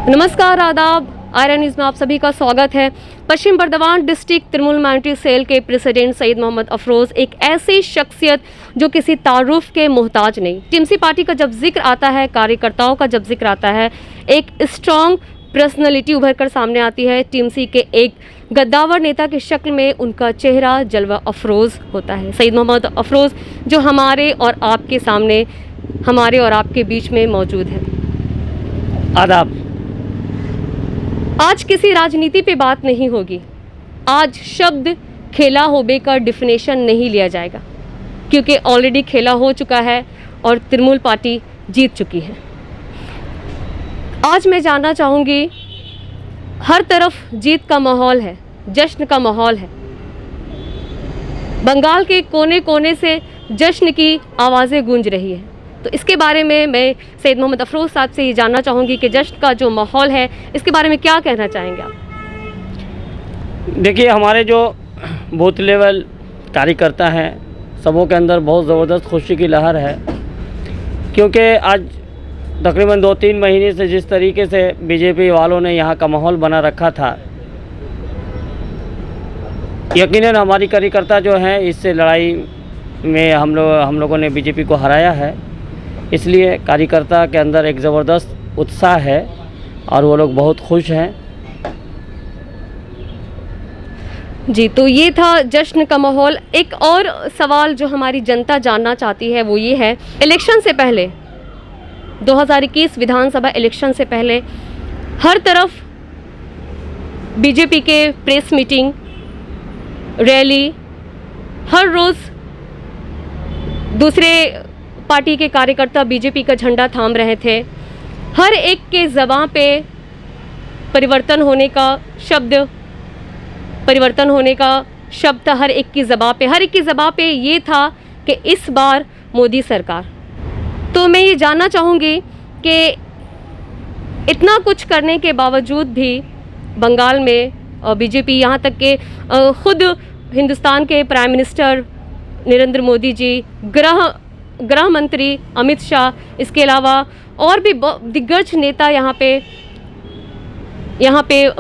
नमस्कार, आदाब। Iron news में आप सभी का स्वागत है। Paschim Burdwan district Trinamool minority cell के प्रेसिडेंट सईद मोहम्मद अफरोज़ एक ऐसी शख्सियत जो किसी तारुफ के मोहताज नहीं। टीएमसी पार्टी का जब जिक्र आता है, कार्यकर्ताओं का जब जिक्र आता है, एक स्ट्रॉन्ग पर्सनैलिटी उभर कर सामने आती है। टीएमसी के एक गद्दावर नेता की शक्ल में उनका चेहरा जलवा अफरोज़ होता है। सईद मोहम्मद अफरोज़ जो हमारे और आपके सामने, हमारे और आपके बीच में मौजूद है। आदाब। आज किसी राजनीति पे बात नहीं होगी। आज शब्द खेला होबे का डिफिनेशन नहीं लिया जाएगा, क्योंकि ऑलरेडी खेला हो चुका है और तृणमूल पार्टी जीत चुकी है। आज मैं जानना चाहूँगी, हर तरफ जीत का माहौल है, जश्न का माहौल है। बंगाल के कोने कोने से जश्न की आवाज़ें गूंज रही है। तो इसके बारे में मैं सईद मोहम्मद अफरोज़ साहब से ये जानना चाहूँगी कि जश्न का जो माहौल है, इसके बारे में क्या कहना चाहेंगे आप? देखिए, हमारे जो बूथ लेवल कार्यकर्ता हैं, सबों के अंदर बहुत ज़बरदस्त खुशी की लहर है, क्योंकि आज तकरीबन 2-3 महीने से जिस तरीके से बीजेपी वालों ने यहाँ का माहौल बना रखा था, यकीनन हमारी कार्यकर्ता जो हैं इससे लड़ाई में हम लोगों ने बीजेपी को हराया है। इसलिए कार्यकर्ता के अंदर एक ज़बरदस्त उत्साह है और वो लोग बहुत खुश हैं। जी, तो ये था जश्न का माहौल। एक और सवाल जो हमारी जनता जानना चाहती है वो ये है, इलेक्शन से पहले, 2021 विधानसभा इलेक्शन से पहले हर तरफ बीजेपी के प्रेस मीटिंग, रैली, हर रोज़ दूसरे पार्टी के कार्यकर्ता बीजेपी का झंडा थाम रहे थे। हर एक के ज़बान पे परिवर्तन होने का शब्द था। हर एक की ज़बान पे ये था कि इस बार मोदी सरकार। तो मैं ये जानना चाहूँगी कि इतना कुछ करने के बावजूद भी बंगाल में बीजेपी, यहाँ तक कि खुद हिंदुस्तान के प्राइम मिनिस्टर नरेंद्र मोदी जी, गृह मंत्री अमित शाह, इसके अलावा और भी दिग्गज नेता यहाँ पे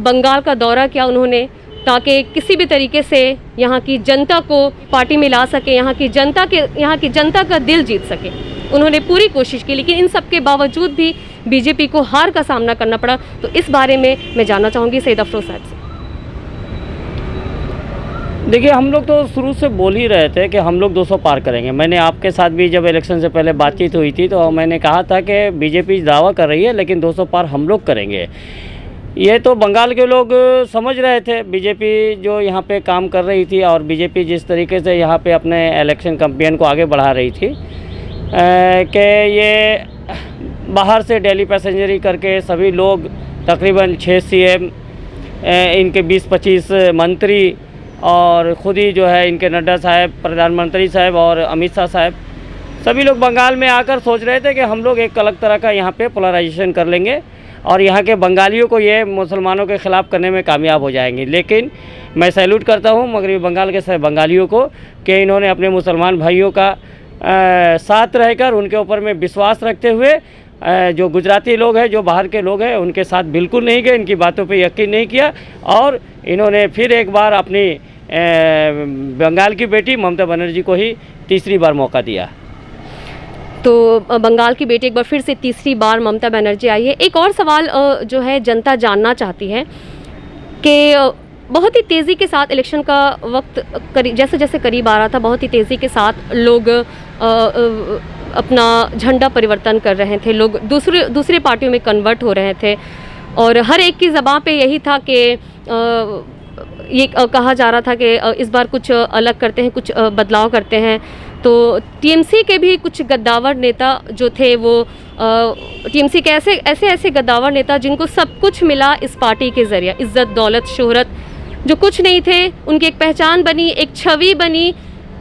बंगाल का दौरा किया उन्होंने, ताकि किसी भी तरीके से यहाँ की जनता को पार्टी में ला सके, यहाँ की जनता का दिल जीत सके। उन्होंने पूरी कोशिश की, लेकिन इन सब के बावजूद भी बीजेपी को हार का सामना करना पड़ा। तो इस बारे में मैं जानना चाहूँगी सईद अफरोज़ साहब से। देखिए, हम लोग तो शुरू से बोल ही रहे थे कि हम लोग 200 पार करेंगे। मैंने आपके साथ भी जब इलेक्शन से पहले बातचीत हुई थी तो मैंने कहा था कि बीजेपी दावा कर रही है, लेकिन 200 पार हम लोग करेंगे। ये तो बंगाल के लोग समझ रहे थे, बीजेपी जो यहाँ पे काम कर रही थी और बीजेपी जिस तरीके से यहाँ पे अपने इलेक्शन कैंपेन को आगे बढ़ा रही थी, कि ये बाहर से डेली पैसेंजरी करके सभी लोग, तकरीबन 6 CM, इनके 20-25 मंत्री और ख़ुद ही जो है इनके नड्डा साहब, प्रधानमंत्री साहब और अमित शाह साहब, सभी लोग बंगाल में आकर सोच रहे थे कि हम लोग एक अलग तरह का यहाँ पे पोलराइजेशन कर लेंगे और यहाँ के बंगालियों को ये मुसलमानों के ख़िलाफ़ करने में कामयाब हो जाएंगे। लेकिन मैं सैल्यूट करता हूँ मगरबी बंगाल के सभी बंगालियों को कि इन्होंने अपने मुसलमान भाइयों का साथ रहकर, उनके ऊपर में विश्वास रखते हुए, जो गुजराती लोग हैं, जो बाहर के लोग हैं, उनके साथ बिल्कुल नहीं गए, इनकी बातों पे यकीन नहीं किया और इन्होंने फिर एक बार अपनी बंगाल की बेटी ममता बनर्जी को ही तीसरी बार मौका दिया। तो बंगाल की बेटी एक बार फिर से तीसरी बार ममता बनर्जी आई है। एक और सवाल जो है जनता जानना चाहती है कि बहुत ही तेज़ी के साथ इलेक्शन का वक्त जैसे जैसे करीब आ रहा था, बहुत ही तेज़ी के साथ लोग अपना झंडा परिवर्तन कर रहे थे, लोग दूसरे पार्टियों में कन्वर्ट हो रहे थे और हर एक की ज़बान पे यही था कि ये कहा जा रहा था कि इस बार कुछ अलग करते हैं, कुछ बदलाव करते हैं। तो टीएमसी के भी कुछ गद्दावर नेता जो थे, वो टीएमसी के ऐसे गद्दावर नेता जिनको सब कुछ मिला इस पार्टी के ज़रिए, इज़्ज़त, दौलत, शोहरत, जो कुछ नहीं थे, उनकी एक पहचान बनी, एक छवि बनी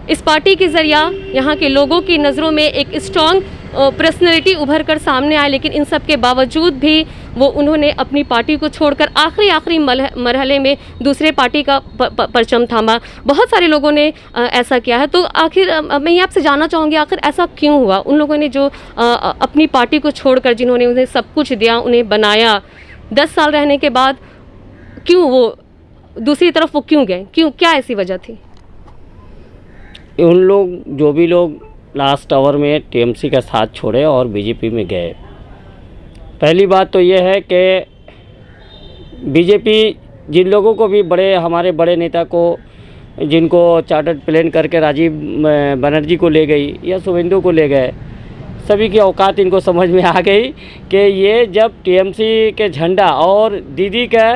इस पार्टी के ज़रिया, यहाँ के लोगों की नज़रों में एक स्ट्रॉन्ग पर्सनैलिटी उभर कर सामने आए। लेकिन इन सब के बावजूद भी उन्होंने अपनी पार्टी को छोड़कर आखिरी मरहले में दूसरे पार्टी का परचम थामा। बहुत सारे लोगों ने ऐसा किया है। तो आखिर मैं ये आपसे जानना चाहूँगी, आखिर ऐसा क्यों हुआ? उन लोगों ने जो अपनी पार्टी को छोड़कर, जिन्होंने उन्हें सब कुछ दिया, उन्हें बनाया, 10 साल रहने के बाद क्यों वो दूसरी तरफ वो क्यों गए, क्यों, क्या ऐसी वजह थी? उन लोग जो भी लोग लास्ट आवर में टीएमसी का साथ छोड़े और बीजेपी में गए, पहली बात तो ये है कि बीजेपी जिन लोगों को भी हमारे बड़े नेता को, जिनको चार्टर्ड प्लेन करके राजीव बनर्जी को ले गई या शुभेंदु को ले गए, सभी की औकात इनको समझ में आ गई कि ये जब टीएमसी के झंडा और दीदी का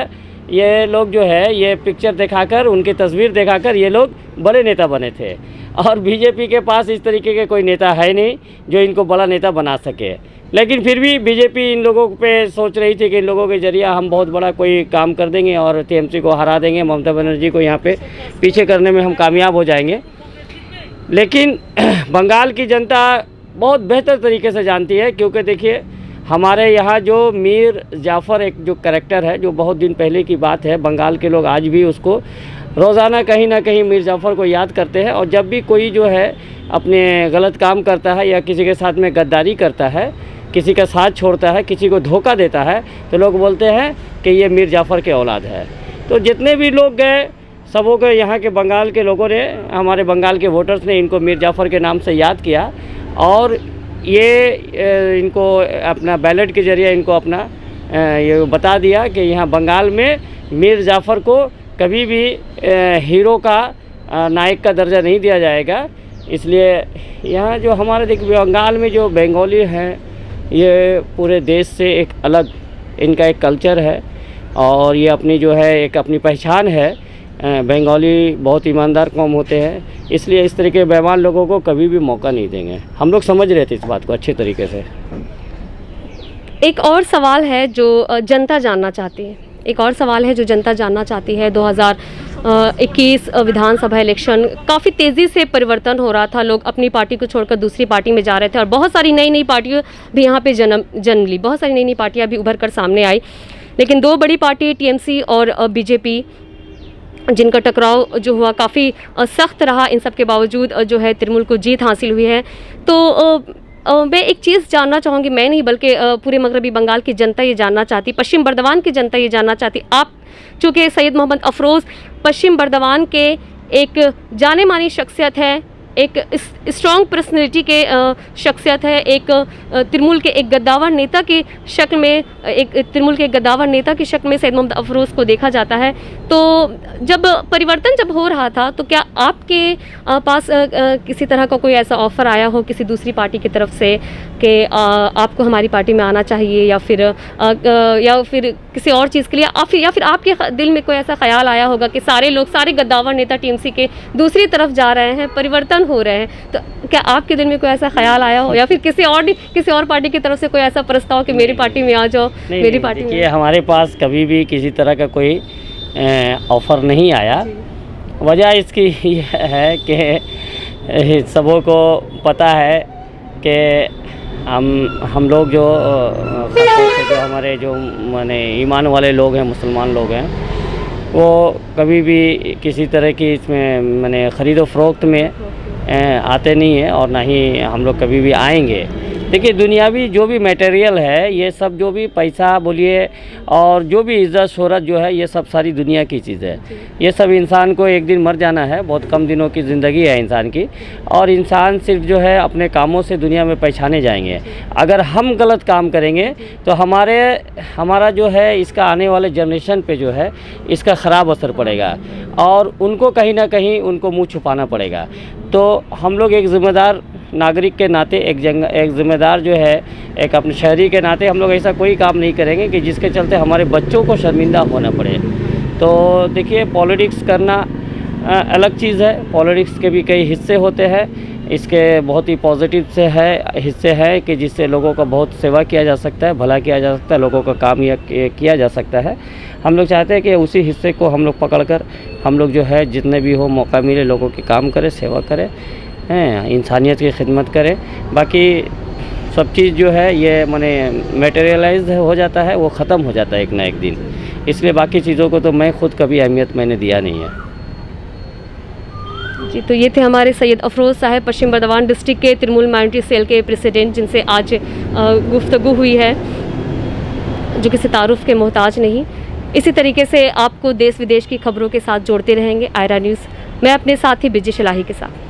ये लोग जो है ये पिक्चर दिखाकर, उनकी तस्वीर दिखाकर ये लोग बड़े नेता बने थे, और बीजेपी के पास इस तरीके के कोई नेता है नहीं जो इनको बड़ा नेता बना सके। लेकिन फिर भी बीजेपी इन लोगों पे सोच रही थी कि इन लोगों के जरिए हम बहुत बड़ा कोई काम कर देंगे और टीएमसी को हरा देंगे, ममता बनर्जी को यहाँ पे पीछे करने में हम कामयाब हो जाएंगे। लेकिन बंगाल की जनता बहुत बेहतर तरीके से जानती है, क्योंकि देखिए हमारे यहाँ जो मीर जाफ़र एक जो कैरेक्टर है, जो बहुत दिन पहले की बात है, बंगाल के लोग आज भी उसको रोज़ाना कहीं ना कहीं मीर जाफ़र को याद करते हैं। और जब भी कोई जो है अपने गलत काम करता है या किसी के साथ में गद्दारी करता है, किसी का साथ छोड़ता है, किसी को धोखा देता है, तो लोग बोलते हैं कि ये मीर जाफ़र के औलाद है। तो जितने भी लोग गए, सबों को यहाँ के बंगाल के लोगों ने, हमारे बंगाल के वोटर्स ने इनको मीर जाफ़र के नाम से याद किया, और ये इनको अपना बैलेट के ज़रिए इनको अपना ये बता दिया कि यहाँ बंगाल में मीर जाफ़र को कभी भी हीरो का, नायक का दर्जा नहीं दिया जाएगा। इसलिए यहाँ जो हमारे देखिए बंगाल में जो बंगाली हैं, ये पूरे देश से एक अलग इनका एक कल्चर है, और ये अपनी जो है एक अपनी पहचान है। बंगाली बहुत ईमानदार कौम होते हैं, इसलिए इस तरह के बेईमान लोगों को कभी भी मौका नहीं देंगे। हम लोग समझ रहे थे इस बात को अच्छे तरीके से। एक और सवाल है जो जनता जानना चाहती है, एक और सवाल है जो जनता जानना चाहती है। 2021 विधानसभा इलेक्शन काफ़ी तेज़ी से परिवर्तन हो रहा था, लोग अपनी पार्टी को छोड़कर दूसरी पार्टी में जा रहे थे, और बहुत सारी नई पार्टियाँ भी यहाँ पे जन्म ली, बहुत सारी नई पार्टियाँ भी उभर कर सामने आई। लेकिन दो बड़ी पार्टी टीएमसी और बीजेपी, जिनका टकराव जो हुआ काफ़ी सख्त रहा, इन सब के बावजूद जो है तृणमूल को जीत हासिल हुई है। तो मैं एक चीज़ जानना चाहूँगी, मैं नहीं बल्कि पूरे मगरबी बंगाल की जनता ये जानना चाहती, पश्चिम बर्दवान की जनता ये जानना चाहती। आप चूँकि सैयद मोहम्मद अफरोज़ पश्चिम बर्दवान के एक जाने मानी शख्सियत है, एक स्ट्रॉन्ग पर्सनैलिटी के शख्सियत है, एक तृणमूल के एक गद्दावर नेता की शक्ल में, एक तृणमूल के गद्दावर नेता की शक्ल में सैयद मोहम्मद अफरोज़ को देखा जाता है। तो जब परिवर्तन जब हो रहा था, तो क्या आपके पास किसी तरह का कोई ऐसा ऑफ़र आया हो किसी दूसरी पार्टी की तरफ से कि आपको हमारी पार्टी में आना चाहिए, या फिर किसी और चीज़ के लिए, या फिर आपके दिल में कोई ऐसा ख्याल आया होगा कि सारे लोग, सारे गद्दावर नेता टीएमसी के दूसरी तरफ जा रहे हैं, परिवर्तन हो रहे हैं, तो क्या आपके दिल में कोई ऐसा ख्याल आया हो, या फिर किसी और पार्टी की तरफ से कोई ऐसा प्रस्ताव कि मेरी पार्टी में आ जाओ, मेरी पार्टी में? हमारे पास कभी भी किसी तरह का कोई ऑफ़र नहीं आया। वजह इसकी यह है कि सबों को पता है कि हम लोग जो हमारे जो माने ईमान वाले लोग हैं, मुसलमान लोग हैं, वो कभी भी किसी तरह की इसमें माने ख़रीदो फ़रोख्त में आते नहीं हैं, और ना ही हम लोग कभी भी आएंगे। देखिए दुनियावी जो भी मटेरियल है, ये सब जो भी पैसा बोलिए और जो भी इज़्ज़त शोहरत जो है, ये सब सारी दुनिया की चीज़ है। ये सब इंसान को एक दिन मर जाना है, बहुत कम दिनों की ज़िंदगी है इंसान की, और इंसान सिर्फ जो है अपने कामों से दुनिया में पहचाने जाएंगे। अगर हम गलत काम करेंगे तो हमारा जो है इसका आने वाले जनरेशन पे जो है इसका ख़राब असर पड़ेगा, और उनको कहीं ना कहीं उनको मुँह छुपाना पड़ेगा। तो हम लोग एक ज़िम्मेदार नागरिक के नाते, एक ज़िम्मेदार जो है एक अपने शहरी के नाते, हम लोग ऐसा कोई काम नहीं करेंगे कि जिसके चलते हमारे बच्चों को शर्मिंदा होना पड़े। तो देखिए पॉलिटिक्स करना अलग चीज़ है, पॉलिटिक्स के भी कई हिस्से होते हैं, इसके बहुत ही पॉजिटिव से है हिस्से हैं कि जिससे लोगों का बहुत सेवा किया जा सकता है, भला किया जा सकता है, लोगों का काम किया जा सकता है। हम लोग चाहते हैं कि उसी हिस्से को हम लोग पकड़कर हम लोग जो है जितने भी हो मौका मिले लोगों के काम करें, सेवा करें, इंसानियत की खिदमत करें। बाकी सब चीज़ जो है ये माने मटेरियलाइज हो जाता है, वो ख़त्म हो जाता है एक ना एक दिन, इसलिए बाकी चीज़ों को तो मैं खुद कभी अहमियत मैंने दिया नहीं है। जी, तो ये थे हमारे सैयद अफरोज़ साहब, पश्चिम बर्दवान डिस्ट्रिक्ट के तृणमूल माइनॉरिटी सेल के प्रेसिडेंट, जिनसे आज गुफ्तगू हुई है। जो किसी तारुफ के मोहताज नहीं। इसी तरीके से आपको देश विदेश की खबरों के साथ जोड़ते रहेंगे आयरा न्यूज़। मैं अपने साथी बिजी शिलाही के साथ।